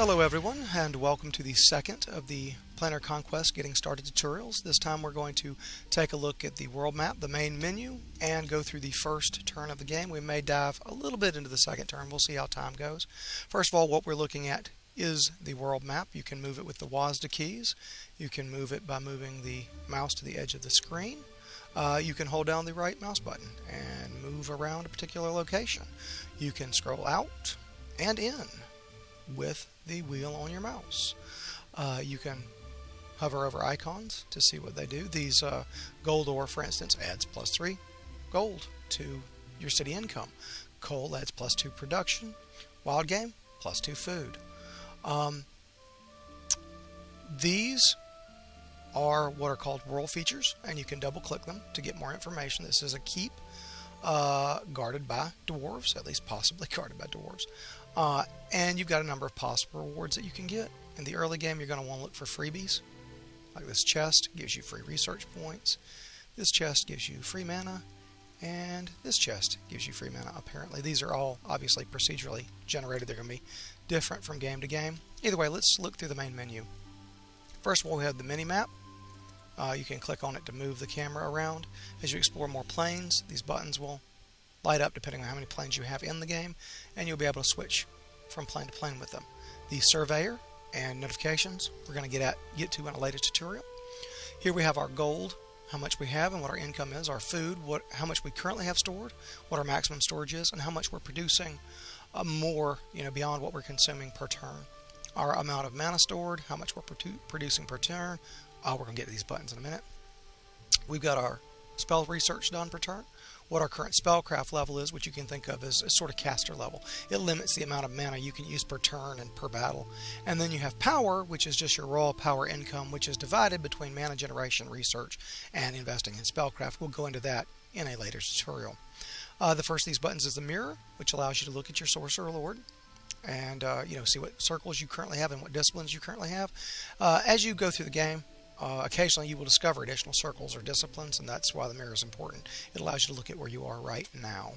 Hello everyone, and welcome to the second of the Planar Conquest Getting Started tutorials. This time we're going to take a look at the world map, the main menu, and go through the first turn of the game. We may dive a little bit into the second turn. We'll see how time goes. First of all, what we're looking at is the world map. You can move it with the WASD keys. You can move it by moving the mouse to the edge of the screen. You can hold down the right mouse button and move around a particular location. You can scroll out and in with the wheel on your mouse. You can hover over icons to see what they do. These gold ore, for instance, adds +3 gold to your city income. Coal adds +2 production. Wild game, +2 food. These are what are called world features, and you can double click them to get more information. This is a keep guarded by dwarves, at least possibly guarded by dwarves. And you've got a number of possible rewards that you can get. In the early game, you're going to want to look for freebies. Like this chest gives you free research points. This chest gives you free mana. And this chest gives you free mana, apparently. These are all obviously procedurally generated. They're going to be different from game to game. Either way, let's look through the main menu. First of all, we have the mini-map. You can click on it to move the camera around. As you explore more planes, these buttons will light up depending on how many planes you have in the game, and you'll be able to switch from plane to plane with them. The surveyor and notifications we're going to get to in a later tutorial. Here we have our gold, how much we have and what our income is, our food, how much we currently have stored, what our maximum storage is, and how much we're producing more, beyond what we're consuming per turn. Our amount of mana stored, how much we're producing per turn. We're going to get to these buttons in a minute. We've got our spell research done per turn, what our current spellcraft level is, which you can think of as a sort of caster level. It limits the amount of mana you can use per turn and per battle. And then you have power, which is just your raw power income, which is divided between mana generation, research, and investing in spellcraft. We'll go into that in a later tutorial. The first of these buttons is the mirror, which allows you to look at your sorcerer lord and see what circles you currently have and what disciplines you currently have. As you go through the game, occasionally you will discover additional circles or disciplines, and that's why the mirror is important. It allows you to look at where you are right now.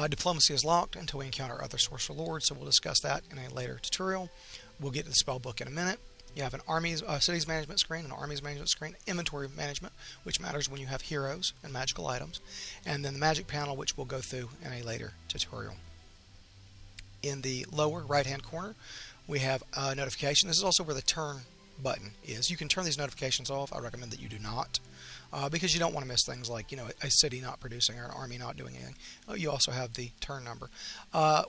Diplomacy is locked until we encounter other sorcerer lords, so we'll discuss that in a later tutorial. We'll get to the spell book in a minute. You have an cities management screen, an armies management screen, inventory management, which matters when you have heroes and magical items, and then the magic panel, which we'll go through in a later tutorial. In the lower right hand corner we have a notification. This is also where the turn button is. You can turn these notifications off. I recommend that you do not, because you don't want to miss things like a city not producing or an army not doing anything. You also have the turn number.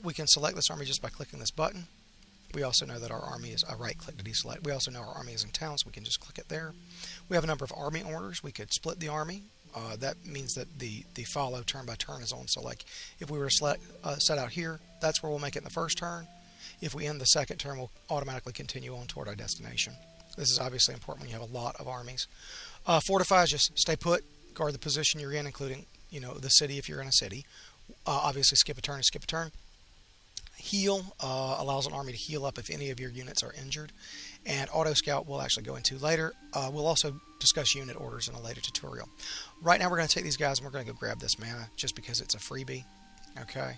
We can select this army just by clicking this button. We also know that our army is a right click to deselect. We also know our army is in town, so we can just click it there. We have a number of army orders. We could split the army. That means that the follow turn by turn is on. So like if we were to set out here, that's where we'll make it in the first turn. If we end the second turn, we'll automatically continue on toward our destination. This is obviously important when you have a lot of armies. Fortify is just stay put, guard the position you're in, including the city if you're in a city. Obviously skip a turn is skip a turn. Heal allows an army to heal up if any of your units are injured. And auto scout we'll actually go into later. We'll also discuss unit orders in a later tutorial. Right now we're going to take these guys and we're going to go grab this mana just because it's a freebie. Okay.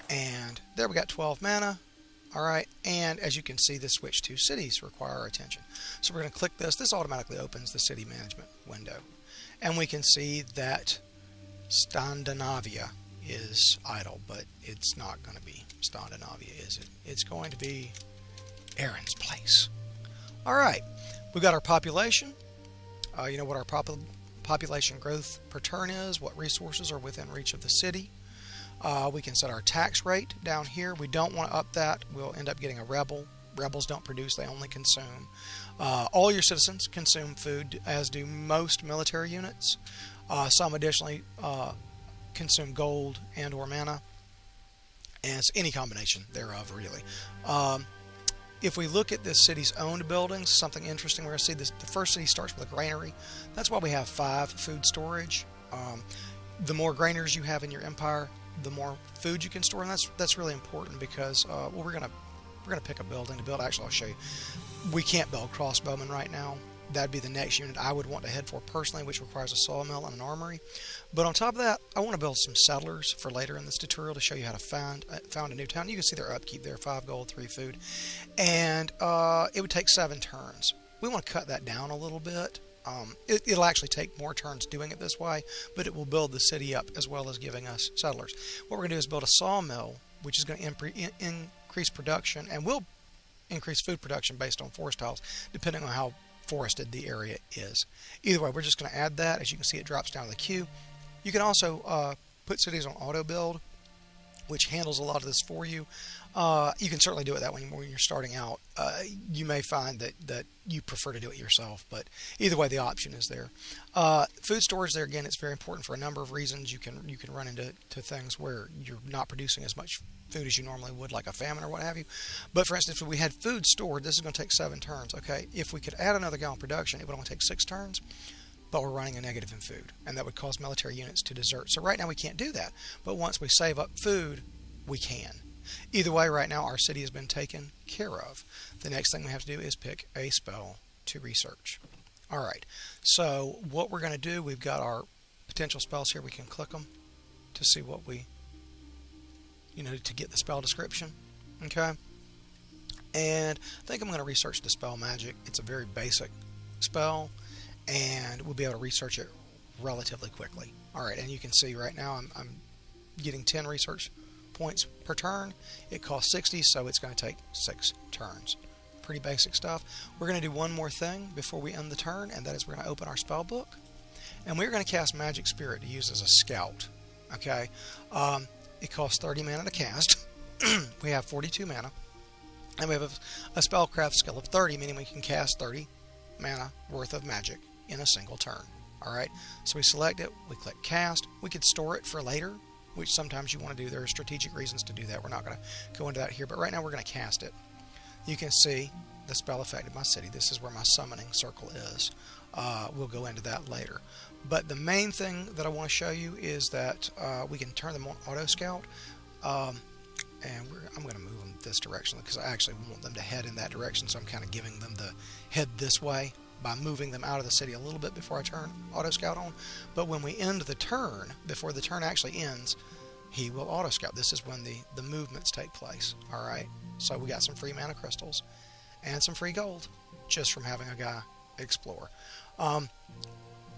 And there we got 12 mana. Alright, and as you can see, the switch to cities require our attention. So we're going to click this. This automatically opens the city management window. And we can see that Scandinavia is idle, but it's not going to be Scandinavia, is it? It's going to be Aaron's place. Alright, we've got our population. You know what our population growth per turn is, what resources are within reach of the city. We can set our tax rate down here. We don't want to up that. We'll end up getting a rebel. Rebels don't produce, they only consume. All your citizens consume food, as do most military units. Some additionally consume gold and or mana, and it's any combination thereof, really. If we look at this city's owned buildings, something interesting, we're going to see this. The first city starts with a granary. That's why we have 5 food storage. The more granaries you have in your empire, the more food you can store, and that's really important because we're gonna pick a building to build. Actually, I'll show you. We can't build crossbowmen right now. that'd be the next unit I would want to head for personally, which requires a sawmill and an armory. But on top of that, I want to build some settlers for later in this tutorial to show you how to found a new town. You can see their upkeep there, 5 gold, 3 food. And it would take 7 turns. We want to cut that down a little bit. It'll actually take more turns doing it this way, but it will build the city up as well as giving us settlers. What we're going to do is build a sawmill, which is going to increase production, and will increase food production based on forest tiles, depending on how forested the area is. Either way, we're just going to add that. As you can see, it drops down the queue. You can also put cities on auto build, which handles a lot of this for you. You can certainly do it that way when you're starting out. You may find that you prefer to do it yourself, but either way, the option is there. Food storage there, again, it's very important for a number of reasons. You can run into things where you're not producing as much food as you normally would, like a famine or what have you. But for instance, if we had food stored, this is going to take 7 turns. Okay, if we could add another guy on production, it would only take 6 turns. But we're running a negative in food, and that would cause military units to desert. So right now we can't do that. But once we save up food, we can. Either way, right now our city has been taken care of. The next thing we have to do is pick a spell to research. Alright, so what we're going to do, we've got our potential spells here. We can click them to see what we, to get the spell description. Okay, and I think I'm going to research Dispel Magic. It's a very basic spell, and we'll be able to research it relatively quickly. Alright, and you can see right now I'm getting 10 research points per turn. It costs 60, so it's going to take 6 turns. Pretty basic stuff. We're going to do one more thing before we end the turn, and that is we're going to open our spell book, and we're going to cast Magic Spirit to use as a scout. Okay, it costs 30 mana to cast. We have 42 mana, and we have a spellcraft skill of 30, meaning we can cast 30 mana worth of magic in a single turn. Alright, so we select it, we click cast. We could store it for later, which sometimes you want to do. There are strategic reasons to do that. We're not going to go into that here, but right now we're going to cast it. You can see the spell affected my city. This is where my summoning circle is. We'll go into that later. But the main thing that I want to show you is that we can turn them on auto scout, and I'm going to move them this direction because I actually want them to head in that direction, so I'm kind of giving them the head this way by moving them out of the city a little bit before I turn auto scout on. But when we end the turn, before the turn actually ends, he will auto scout. This is when the movements take place. Alright, so we got some free mana crystals and some free gold just from having a guy explore.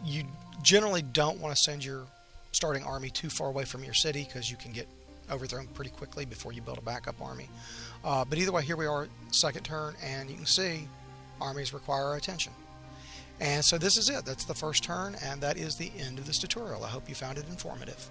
You generally don't want to send your starting army too far away from your city because you can get overthrown pretty quickly before you build a backup army. But either way, here we are, second turn, and you can see armies require our attention. And so this is it. That's the first turn, and that is the end of this tutorial. I hope you found it informative.